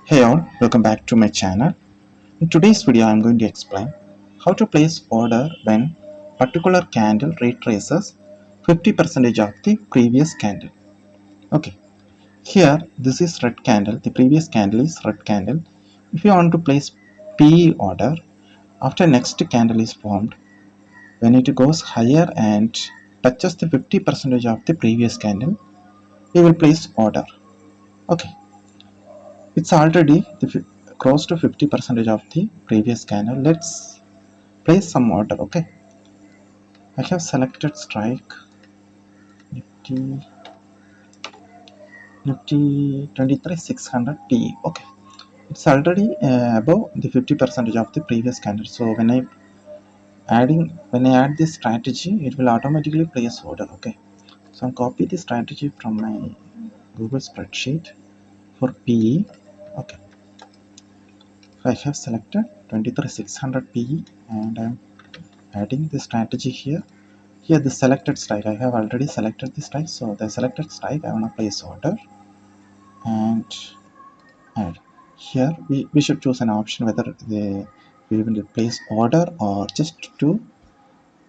Hey all, welcome back to my channel. In today's video, I am going to explain how to place order when particular candle retraces 50% of the previous candle. Okay, here this is red candle, the previous candle is red candle. If you want to place PE order, after next candle is formed, when it goes higher and touches the 50% of the previous candle, we will place order. Okay, it's already close to 50% of the previous candle. Let's place some order. Okay, I have selected strike nifty 23,600 PE. Okay, it's already above the 50% of the previous candle. So when I add this strategy, it will automatically place order. Okay, so I'll copy the strategy from my Google spreadsheet for PE. Okay, so I have selected 23,600 PE and I'm adding the strategy here. Here the selected strike, I have already selected the strike, so the selected strike I want to place order and add. Here we should choose an option whether we will place order or just to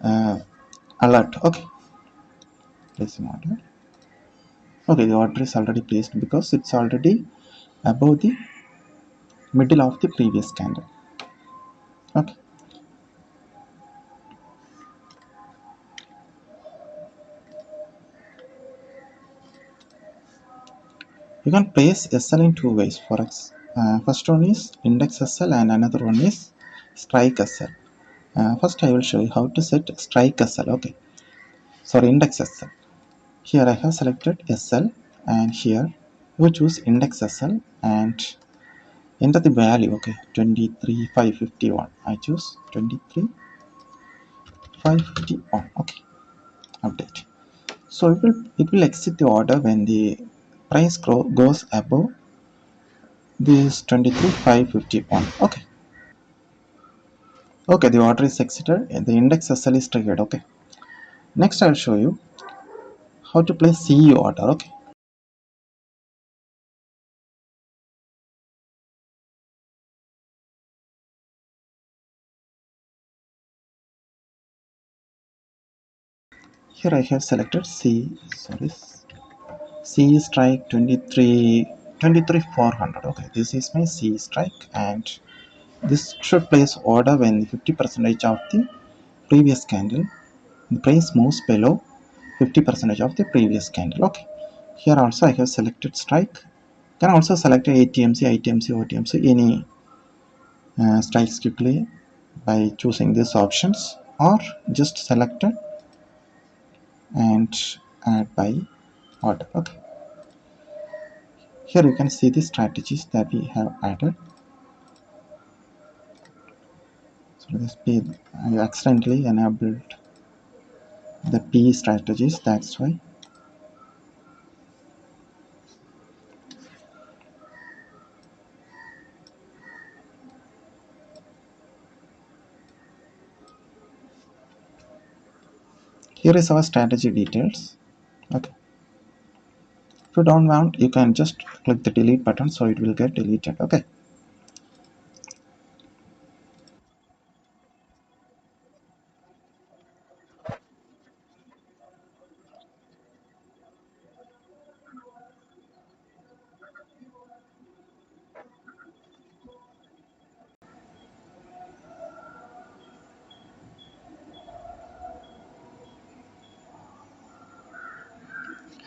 uh, alert. Okay, placing order. Okay, the order is already placed because it's already above the middle of the previous candle. Okay, you can place SL in two ways. First one is index SL and another one is strike SL. First I will show you how to set strike SL. Okay, sorry, index SL. Here I have selected SL and here you choose index SL and enter the value. Okay, 23,551. I choose 23,551. Okay, update. So it will exit the order when the price goes above this 23,551. Okay, okay, the order is exited and the index SL is triggered. Okay, next I'll show you how to place CE order. Okay, here I have selected C strike 23,400. Okay, this is my C strike and this should place order when 50% of the previous candle, the price moves below 50% of the previous candle. Okay, here also I have selected strike. Can also select ATMC, ITMC, OTMC, any strikes quickly by choosing these options or just select it and add by order. Okay, here you can see the strategies that we have added. So this P, I accidentally enabled the P strategies, that's why. Here is our strategy details. Okay, if you don't want, you can just click the delete button so it will get deleted. Okay,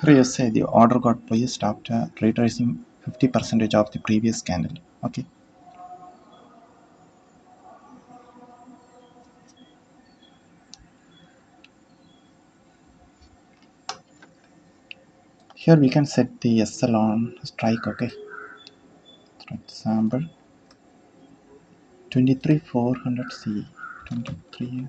here you say the order got placed after retracing 50% of the previous candle. Okay, here we can set the SL on strike. Okay, for example 23,400 C 23.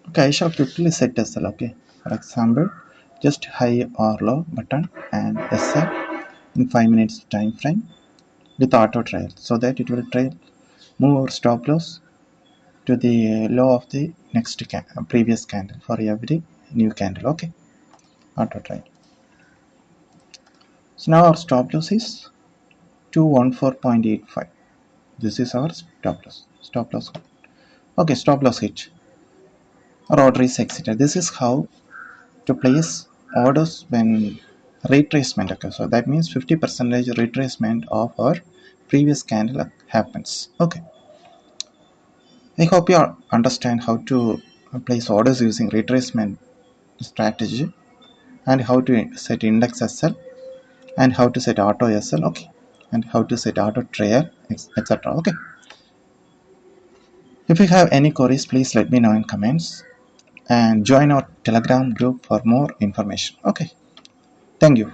Okay, I shall quickly set SL. Okay, for example just high or low button and SL. in 5 minutes time frame with auto trail, so that it will trail move our stop loss to the low of the next previous candle for every new candle. Okay, auto trail. So now our stop loss is 214.85. This is our stop loss. Stop loss. Okay, stop loss hit. Our order is exited. This is how to place orders when retracement occurs. So that means 50% retracement of our previous candle happens. Okay. I hope you understand how to place orders using retracement strategy, and how to set index SL, and how to set auto SL, okay, and how to set auto trail, etc. Okay. If you have any queries, please let me know in comments and join our Telegram group for more information. Okay. Thank you.